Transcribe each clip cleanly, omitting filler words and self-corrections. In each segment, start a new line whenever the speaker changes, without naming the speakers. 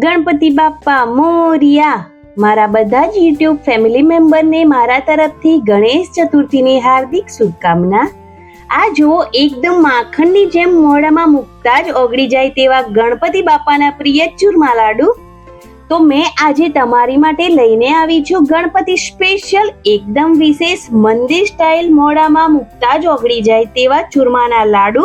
ગણપતિ બાપ્પા મોરિયા. મારા બધા જ યુટ્યુબ ફેમિલી મેમ્બરને મારા તરફથી ગણેશ ચતુર્થીની હાર્દિક શુભકામના. આ જુઓ, એકદમ માખણની જેમ મોઢામાં મૂકતા જ ઓગળી જાય તેવા ગણપતિ બાપાના પ્રિય ચૂરમા લાડુ. તો મેં આજે તમારી માટે લઈને આવી છું ગણપતિ સ્પેશિયલ એકદમ વિશેષ મંદિર સ્ટાઇલ મોઢામાં મૂકતા જ ઓગળી જાય તેવા ચૂરમાના લાડુ.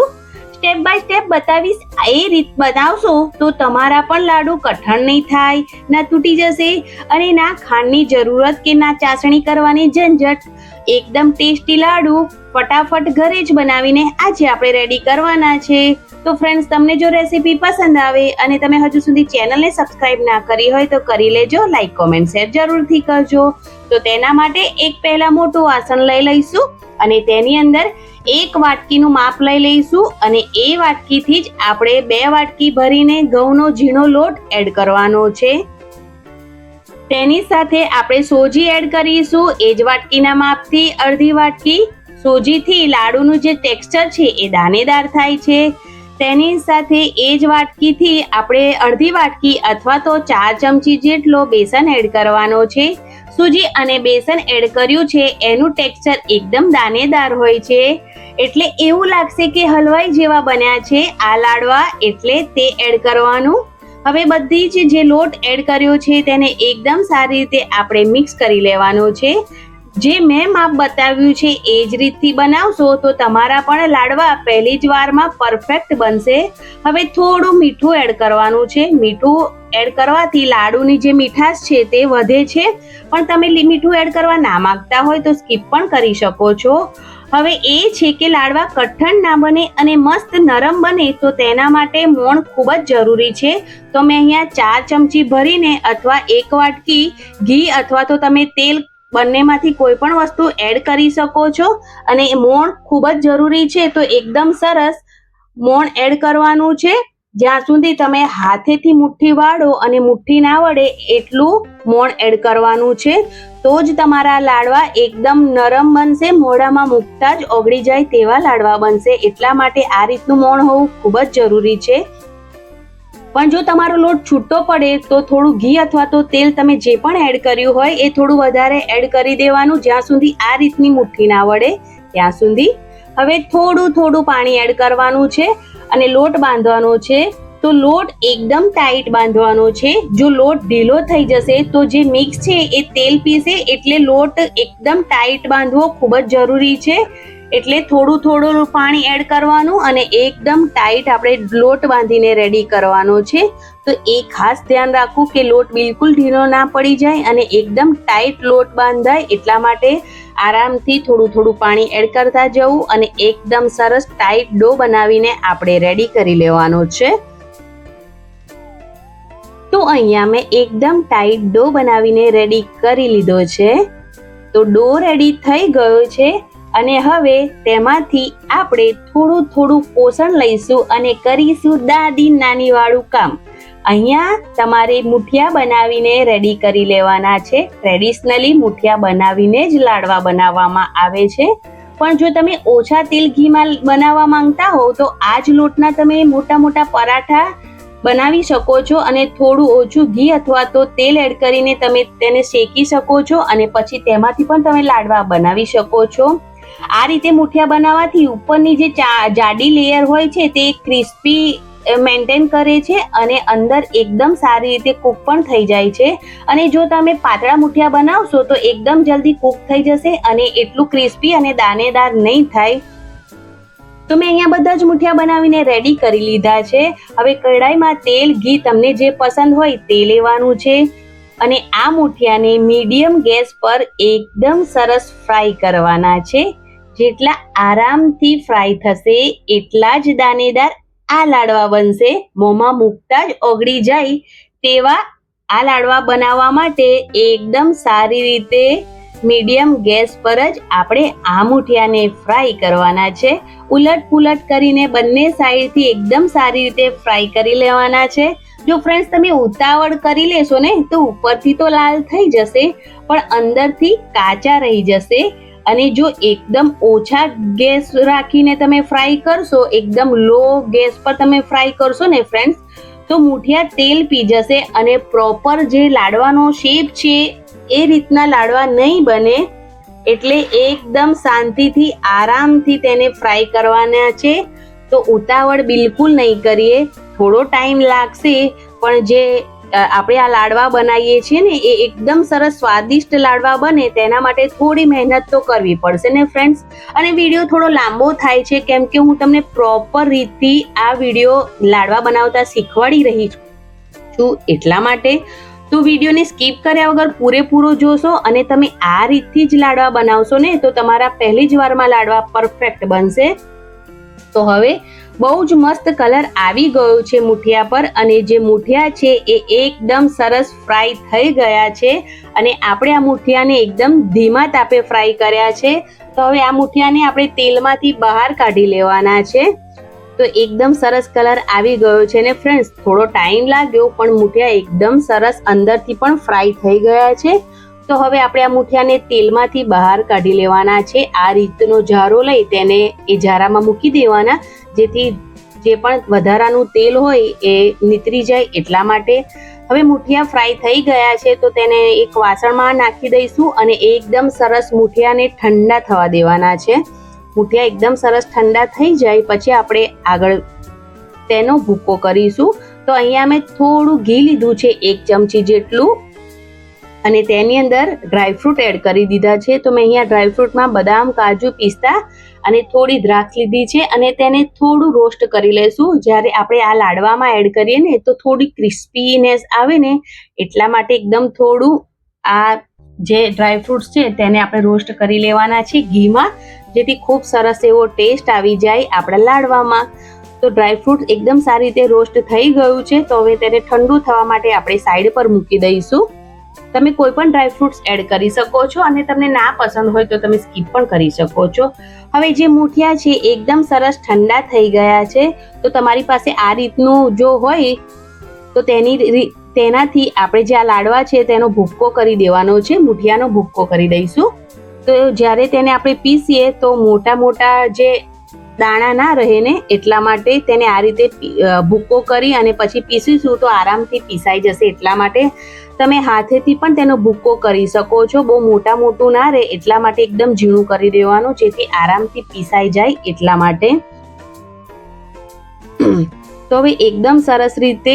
સ્ટેપ બાય સ્ટેપ બતાવીશ. એ રીત બનાવશો તો તમારા પણ લાડુ કઠણ નહીં થાય, ના તૂટી જશે અને ના ખાંડની જરૂરત કે ના ચાસણી કરવાની ઝંઝટ. એકદમ ટેસ્ટી લાડુ ફટાફટ ઘરે જ બનાવીને આજે આપણે રેડી કરવાના છે. તો ફ્રેન્ડ્સ, તમને જો રેસીપી પસંદ આવે અને તમે હજુ સુધી ચેનલને સબસ્ક્રાઇબ ના કરી હોય તો કરી લેજો. લાઈક, કોમેન્ટ, શેર જરૂરથી કરજો. તો તેના માટે એક પહેલા મોટું વાસણ લઈ લઈશું અને તેની અંદર 1 વાટકીનું માપ લઈ લઈશું અને એ વાટકીથી જ આપણે 2 વાટકી ભરીને ઘઉંનો ઝીણો લોટ એડ કરવાનો છે. તેની સાથે આપણે સોજી એડ કરીશું. એ જ વાટકીના માપથી અડધી વાટકી સોજીથી લાડુનું જે ટેક્સચર છે એ દાણેદાર થાય છે. તેની સાથે એ જ વાટકીથી આપણે અડધી વાટકી અથવા તો 4 ચમચી જેટલો બેસન એડ કરવાનો છે. સૂજી અને બેસન એડ કર્યું છે એનું ટેક્સચર એકદમ દાણેદાર હોય છે, એટલે એવું લાગશે કે હલવાઈ જેવા બન્યા છે આ લાડવા, એટલે તે એડ કરવાનું. હવે બધી જ જે લોટ એડ કર્યો છે તેને એકદમ સારી રીતે આપણે મિક્સ કરી લેવાનો છે. જે મેં માપ બતાવ્યું છે એ જ રીતથી બનાવશો તો તમારા પણ લાડવા પહેલી જ વારમાં પરફેક્ટ બનશે. હવે થોડું મીઠું એડ કરવાનું છે. મીઠું એડ કરવાથી લાડુની જે મીઠાશ છે તે વધે છે, પણ તમે મીઠું એડ કરવા ના માંગતા હોય તો સ્કીપ પણ કરી શકો છો. હવે એ છે કે લાડવા કઠણ ના બને અને મસ્ત નરમ બને તો તેના માટે મોણ ખૂબ જ જરૂરી છે. તો મેં અહીંયા 4 ચમચી ભરીને અથવા 1 વાટકી ઘી અથવા તો તમે તેલ બંનેમાંથી કોઈ પણ વસ્તુ એડ કરી શકો છો. અને મોણ ખૂબ જ જરૂરી છે, તો એકદમ સરસ મોણ એડ કરવાનું છે. જ્યાં સુધી તમે હાથેથી મુઠ્ઠી વાળો અને મુઠ્ઠી ના વળે એટલું મોણ એડ કરવાનું છે, તો જ તમારા લાડવા એકદમ નરમ બનશે, મોઢામાં મૂકતા જ ઓગળી જાય તેવા લાડવા બનશે. એટલા માટે આ રીતનું મોણ હોવું ખૂબ જ જરૂરી છે. પણ જો તમારો લોટ છૂટો પડે તો થોડું ઘી અથવા તો તેલ તમે જે પણ એડ કર્યું હોય એ થોડું વધારે એડ કરી દેવાનું, જ્યાં સુધી આ રીતની મુઠ્ઠી ના વળે ત્યાં સુધી. હવે થોડું પાણી એડ કરવાનું છે અને લોટ બાંધવાનો છે. તો લોટ એકદમ ટાઈટ બાંધવાનો છે. જો લોટ ઢીલો થઈ જશે તો જે મિક્સ છે એ તેલ પીશે, એટલે લોટ એકદમ ટાઈટ બાંધવો ખૂબ જ જરૂરી છે. એટલે થોડું પાણી એડ કરવાનું અને એકદમ ટાઈટ આપણે લોટ બાંધીને રેડી કરવાનો છે. તો એ ખાસ ધ્યાન રાખવું કે લોટ બિલકુલ ઢીલો ના પડી જાય અને એકદમ ટાઈટ લોટ બાંધાય. એટલા માટે આરામથી થોડું પાણી એડ કરતા જવું અને એકદમ સરસ ટાઈટ ડો બનાવીને આપણે રેડી કરી લેવાનો છે. તો અહીંયા મેં એકદમ ટાઈટ ડો બનાવીને રેડી કરી લીધો છે. તો ડો રેડી થઈ ગયો છે અને હવે તેમાંથી આપણે થોડું પોષણ લઈશું અને કરીશું દાદી નાની વાળું કામ. અહીંયા તમારે મુઠિયા બનાવીને રેડી કરી લેવાના છે. ટ્રેડિશનલી મુઠિયા બનાવીને જ લાડવા બનાવવામાં આવે છે, પણ જો તમે ઓછા તેલ ઘીમાં બનાવવા માંગતા હો તો આ જ લોટના તમે મોટા પરાઠા બનાવી શકો છો અને થોડું ઓછું ઘી અથવા તો તેલ એડ કરીને તમે તેને શેકી શકો છો અને પછી તેમાંથી પણ તમે લાડવા બનાવી શકો છો. આ રીતે મુઠિયા બનાવવાથી ઉપરની જે જાડી લેયર હોય છે તે ક્રિસ્પી મેન્ટેન કરે છે અને અંદર એકદમ સારી રીતે કૂક પણ થઈ જાય છે. અને જો તમે પાતળા મુઠિયા બનાવશો તો એકદમ જલ્દી કૂક થઈ જશે અને એટલું ક્રિસ્પી અને દાણેદાર નહીં થાય. તો મેં અહીંયા બધા જ મુઠિયા બનાવીને રેડી કરી લીધા છે. હવે કઢાઈમાં તેલ, ઘી તમને જે પસંદ હોય તે લેવાનું છે અને આ મુઠિયાને મીડિયમ ગેસ પર એકદમ સરસ ફ્રાય કરવાના છે. જેટલા આરામથી ફ્રાય થશે એટલા જ દાણેદાર આ લાડવા બનશે. મોંમાં મૂકતા જ ઓગળી જાય તેવા આ લાડવા બનાવવા માટે એકદમ સારી રીતે મીડિયમ ગેસ પર જ આપણે આ મુઠિયાને ફ્રાય કરવાના છે. ઉલટ પુલટ કરીને બંને સાઈડથી એકદમ સારી રીતે ફ્રાય કરી લેવાના છે. જો ફ્રેન્ડ્સ તમે ઉતાવળ કરી લેશો ને તો ઉપરથી તો લાલ થઈ જશે પણ અંદરથી કાચા રહી જશે. અને જો એકદમ ઓછા ગેસ રાખીને તમે ફ્રાય કરશો, એકદમ લો ગેસ પર તમે ફ્રાય કરશો ને ફ્રેન્ડ્સ, તો મુઠિયા તેલ પી જશે અને પ્રોપર જે લાડવાનો શેપ છે એ રીતના લાડવા નહીં બને. એટલે એકદમ શાંતિથી આરામથી તેને ફ્રાય કરવાના છે. તો ઉતાવળ બિલકુલ નહીં કરીએ, થોડો ટાઈમ લાગશે, પણ જે આપણે આ લાડવા બનાવીએ છીએ ને એ એકદમ સરસ સ્વાદિષ્ટ લાડવા બને તેના માટે થોડી મહેનત તો કરવી પડશે ને ફ્રેન્ડ્સ. અને વિડીયો થોડો લાંબો થાય છે કેમ કે હું તમને પ્રોપર રીતથી આ વિડીયો લાડવા બનાવતા શીખવાડી રહી છું એટલા માટે. તો વિડીયોને સ્કીપ કર્યા વગર પૂરેપૂરો જોશો અને તમે આ રીતથી જ લાડવા બનાવશો ને તો તમારા પહેલી જ વારમાં લાડવા પરફેક્ટ બનશે. તો હવે બહુ જ મસ્ત કલર આવી ગયો છે મુઠિયા પર અને જે મુઠિયા છે એ એકદમ સરસ ફ્રાય થઈ ગયા છે અને આપણે આ મુઠિયાને એકદમ ધીમા તાપે ફ્રાય કર્યા છે. તો હવે આ મુઠિયાને આપણે તેલમાંથી બહાર કાઢી લેવાના છે. તો એકદમ સરસ કલર આવી ગયો છે ને ફ્રેન્ડ્સ, થોડો ટાઈમ લાગ્યો પણ મુઠિયા એકદમ સરસ અંદરથી પણ ફ્રાય થઈ ગયા છે. તો હવે આપણે આ મુઠિયાને તેલમાંથી બહાર કાઢી લેવાના છે. આ રીતનો જારો લઈ તેને એ જારામાં મૂકી દેવાના જેથી જે પણ વધારાનું તેલ હોય એ નીતરી જાય એટલા માટે. હવે મુઠિયા ફ્રાય થઈ ગયા છે તો તેને એક વાસણમાં નાખી દઈશું અને એકદમ સરસ મુઠિયાને ઠંડા થવા દેવાના છે. મુઠિયા એકદમ સરસ ઠંડા થઈ જાય પછી આપણે આગળ તેનો ભૂકો કરીશું. તો અહીંયા મેં થોડું ઘી લીધું છે 1 ચમચી જેટલું અને તેની અંદર ડ્રાયફ્રૂટ એડ કરી દીધા છે. તો મેં અહીંયા ડ્રાયફ્રૂટમાં બદામ, કાજુ, પિસ્તા અને થોડી દ્રાક્ષ લીધી છે અને તેને થોડું રોસ્ટ કરી લઈશું. જ્યારે આપણે આ લાડવામાં એડ કરીએ ને તો થોડી ક્રિસ્પીનેસ આવે ને એટલા માટે એકદમ થોડું આ જે ડ્રાયફ્રૂટ્સ છે તેને આપણે રોસ્ટ કરી લેવાના છે ઘીમાં, જેથી ખૂબ સરસ એવો ટેસ્ટ આવી જાય આપણા લાડવામાં. તો ડ્રાયફ્રૂટ એકદમ સારી રીતે રોસ્ટ થઈ ગયું છે. તો હવે તેને ઠંડુ થવા માટે આપણે સાઈડ પર મૂકી દઈશું. તમે કોઈ પણ ડ્રાયફ્રૂટ્સ એડ કરી શકો છો અને તમને ના પસંદ હોય તો તમે સ્કીપ પણ કરી શકો છો. હવે જે મુઠિયા છે એકદમ સરસ ઠંડા થઈ ગયા છે. તો તમારી પાસે આ રીતનું જો હોય તો તેનાથી આપણે જે આ લાડવા છે તેનો ભૂક્કો કરી દેવાનો છે, મુઠિયાનો ભૂક્કો કરી દઈશું. તો જ્યારે તેને આપણે પીસીએ તો મોટા મોટા જે દાણા ના રહે ને એટલા માટે તેને આ રીતે ભૂક્કો કરી અને પછી પીસીશું તો આરામથી પીસાઈ જશે. એટલા માટે તમે હાથેથી પણ તેનો ભૂક્કો કરી શકો છો. બહુ મોટું ના રહે એટલા માટે એકદમ ઝીણું કરી દેવાનું જેથી આરામથી પીસાઈ જાય એટલા માટે. તો હવે એકદમ સરસ રીતે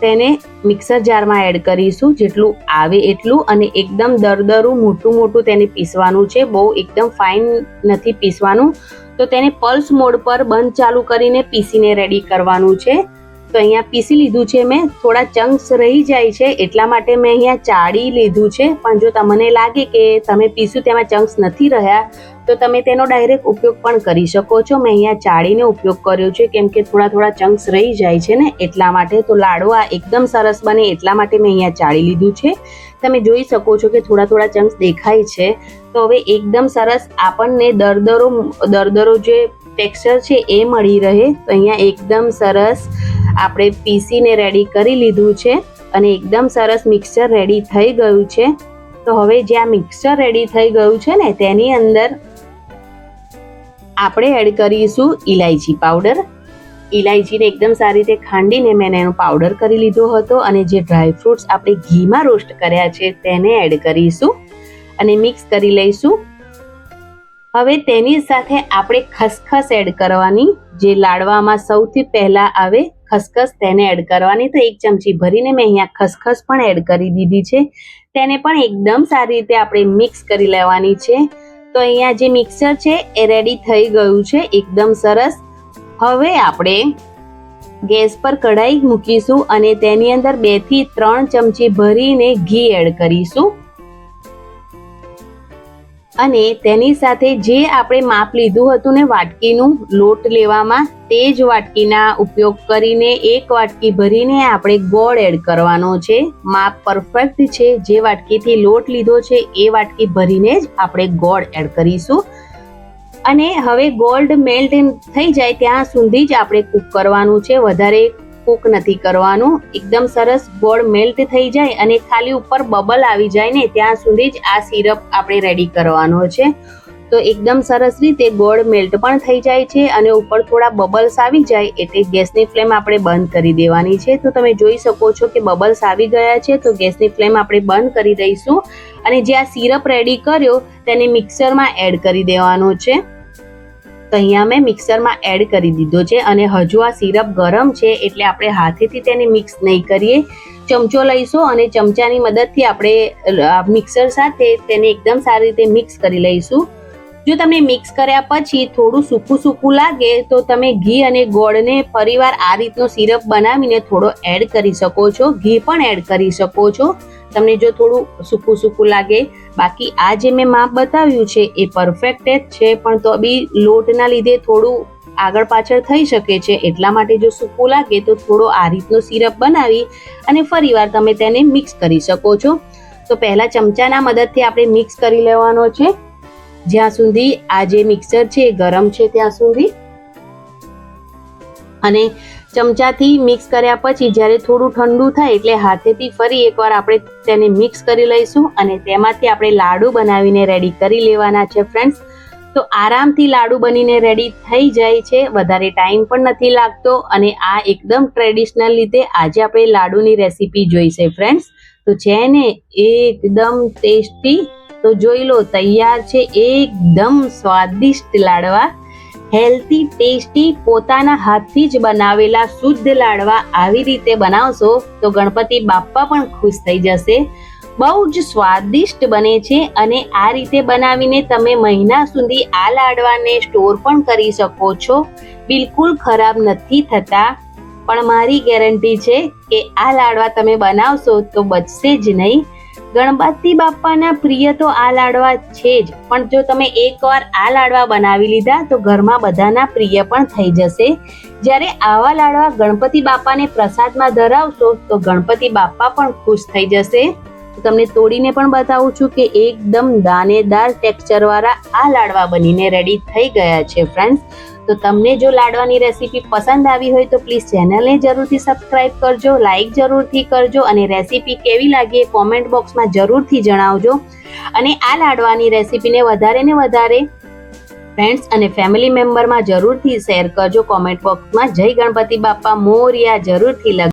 તેને મિક્સર જારમાં એડ કરીશું જેટલું આવે એટલું અને એકદમ દરદરું મોટું તેને પીસવાનું છે. બહુ એકદમ ફાઇન નથી પીસવાનું. તો તેને પલ્સ મોડ પર બંધ ચાલુ કરીને પીસીને રેડી કરવાનું છે. તો અહીંયા પીસી લીધું છે મેં. થોડા ચંક્સ રહી જાય છે એટલા માટે મેં અહીંયા ચાળી લીધું છે. પણ જો તમને લાગે કે તમે પીસ્યું તેમાં ચંક્સ નથી રહ્યા તો તમે તેનો ડાયરેક્ટ ઉપયોગ પણ કરી શકો છો. મેં અહીંયા ચાળીને ઉપયોગ કર્યો છે કેમ કે થોડા ચંક્સ રહી જાય છે ને એટલા માટે. તો લાડવા એકદમ સરસ બને એટલા માટે મેં અહીંયા ચાળી લીધું છે. તમે જોઈ શકો છો કે થોડા ચંક્સ દેખાય છે. તો હવે એકદમ સરસ આપણને દરદરો જે ટેક્સચર છે એ મળી રહે. તો અહીંયા એકદમ સરસ આપણે પીસીને રેડી કરી લીધું છે અને એકદમ સરસ મિક્સચર રેડી થઈ ગયું છે. તો હવે જે આ મિક્સચર રેડી થઈ ગયું છે ને તેની અંદર આપણે એડ કરીશું ઇલાયચી પાવડર. ઇલાયચીને એકદમ સારી રીતે ખાંડીને મેં એનો પાવડર કરી લીધો હતો અને જે ડ્રાયફ્રૂટ્સ આપણે ઘીમાં રોસ્ટ કર્યા છે તેને એડ કરીશું અને મિક્સ કરી લઈશું. હવે તેની સાથે આપણે ખસખસ એડ કરવાની, જે લાડવામાં સૌથી પહેલા આવે ખસખસ તેને એડ કરવાની. તો 1 ચમચી ભરીને મેં અહીંયા ખસખસ પણ એડ કરી દીધી છે. તેને પણ એકદમ સારી રીતે આપણે મિક્સ કરી લેવાની છે. તો અહીંયા જે મિક્સર છે એ રેડી થઈ ગયું છે એકદમ સરસ. હવે આપણે ગેસ પર કઢાઈ મૂકીશું અને તેની અંદર 2 થી 3 ચમચી ભરીને ઘી એડ કરીશું અને તેની સાથે જે આપણે માપ લીધું હતું ને વાટકીનું લોટ લેવામાં તે જ વાટકીના ઉપયોગ કરીને 1 વાટકી ભરીને આપણે ગોળ એડ કરવાનો છે. માપ પરફેક્ટ છે. જે વાટકીથી લોટ લીધો છે એ વાટકી ભરીને જ આપણે ગોળ એડ કરીશું અને હવે ગોલ્ડ મેલ્ટ થઈ જાય ત્યાં સુધી જ આપણે કૂક કરવાનું છે. વધારે કૂક નથી કરવાનું. એકદમ સરસ ગોળ મેલ્ટ થઈ જાય અને ખાલી ઉપર બબલ આવી જાય ને ત્યાં સુધી જ આ સિરપ આપણે રેડી કરવાનો છે. તો એકદમ સરસ રીતે ગોળ મેલ્ટ પણ થઈ જાય છે અને ઉપર થોડા બબલ્સ આવી જાય એટલે ગેસની ફ્લેમ આપણે બંધ કરી દેવાની છે. તો તમે જોઈ શકો છો કે બબલ્સ આવી ગયા છે, તો ગેસની ફ્લેમ આપણે બંધ કરી દઈશું અને જે આ સિરપ રેડી કર્યો તેને મિક્સરમાં એડ કરી દેવાનો છે. તો અહીંયા મેં મિક્સરમાં એડ કરી દીધો છે અને હજુ આ સિરપ ગરમ છે એટલે આપણે હાથેથી તેને મિક્સ નહીં કરીએ. ચમચો લઈશું અને ચમચાની મદદથી આપણે મિક્સર સાથે તેને એકદમ સારી રીતે મિક્સ કરી લઈશું. જો તમને મિક્સ કર્યા પછી થોડું સૂકું સૂકું લાગે તો તમે ઘી અને ગોળને ફરીવાર આ રીતનો સિરપ બનાવીને થોડો એડ કરી શકો છો. ઘી પણ એડ કરી શકો છો તમને જો થોડું સૂકું સૂકું લાગે. બાકી આ જે મેં માપ બતાવ્યું છે એ પરફેક્ટ જ છે, પણ તો બી લોટના લીધે થોડું આગળ પાછળ થઈ શકે છે, એટલા માટે જો સૂકું લાગે તો થોડો આ રીતનો સિરપ બનાવી અને ફરીવાર તમે તેને મિક્સ કરી શકો છો. તો પહેલા ચમચાના મદદથી આપણે મિક્સ કરી લેવાનો છે જ્યાં સુધી આ જે મિક્સર છે એ ગરમ છે ત્યાં સુધી. અને ચમચાથી મિક્સ કર્યા પછી જ્યારે થોડું ઠંડુ થાય એટલે હાથેથી ફરી એકવાર આપણે તેને મિક્સ કરી લઈશું અને તેમાંથી આપણે લાડુ બનાવીને રેડી કરી લેવાના છે ફ્રેન્ડ્સ. તો આરામથી લાડુ બનીને રેડી થઈ જાય છે, વધારે ટાઈમ પણ નથી લાગતો અને આ એકદમ ટ્રેડિશનલ રીતે આજે આપણે લાડુની રેસીપી જોઈશે ફ્રેન્ડ્સ. તો છે ને એકદમ ટેસ્ટી. તો જોઈ લો તૈયાર છે એકદમ સ્વાદિષ્ટ લાડવા, હેલ્ધી ટેસ્ટી પોતાના હાથથી જ બનાવેલા શુદ્ધ લાડવા આવી રીતે બનાવશો તો ગણપતિ બાપ્પા પણ ખુશ થઈ જશે. બહુ જ સ્વાદિષ્ટ બને છે અને આ રીતે બનાવીને તમે મહિના સુધી આ લાડવાને સ્ટોર પણ કરી શકો છો. બિલકુલ ખરાબ નથી થતા, પણ મારી ગેરંટી છે કે આ લાડવા તમે બનાવશો તો બચશે જ નહીં. ગણપતિ બાપ્પાના પ્રિય તો આ લાડવા છે જ, પણ જો તમે એકવાર આ લાડવા બનાવી લીધા તો ઘરમાં બધાના પ્રિય પણ થઈ જશે. જ્યારે આવા લાડવા ગણપતિ બાપ્પાને પ્રસાદમાં ધરાવશો તો ગણપતિ બાપ્પા પણ ખુશ થઈ જશે. તમને તોડીને પણ બતાવું છું કે એકદમ દાણેદાર ટેક્સચર વાળા આ લાડવા બનીને રેડી થઈ ગયા છે ફ્રેન્ડ્સ. તો તમને જો લાડવાની રેસીપી પસંદ આવી હોય તો પ્લીઝ ચેનલને જરૂરથી સબસ્ક્રાઇબ કરજો, લાઈક જરૂરથી કરજો અને રેસીપી કેવી લાગી એ કોમેન્ટ બોક્સમાં જરૂરથી જણાવજો. અને આ લાડવાની રેસીપીને વધારે ને વધારે ફ્રેન્ડ્સ અને ફેમિલી મેમ્બરમાં જરૂરથી શેર કરજો. કોમેન્ટ બોક્સમાં જય ગણપતિ બાપ્પા મોરયા જરૂરથી લખજો.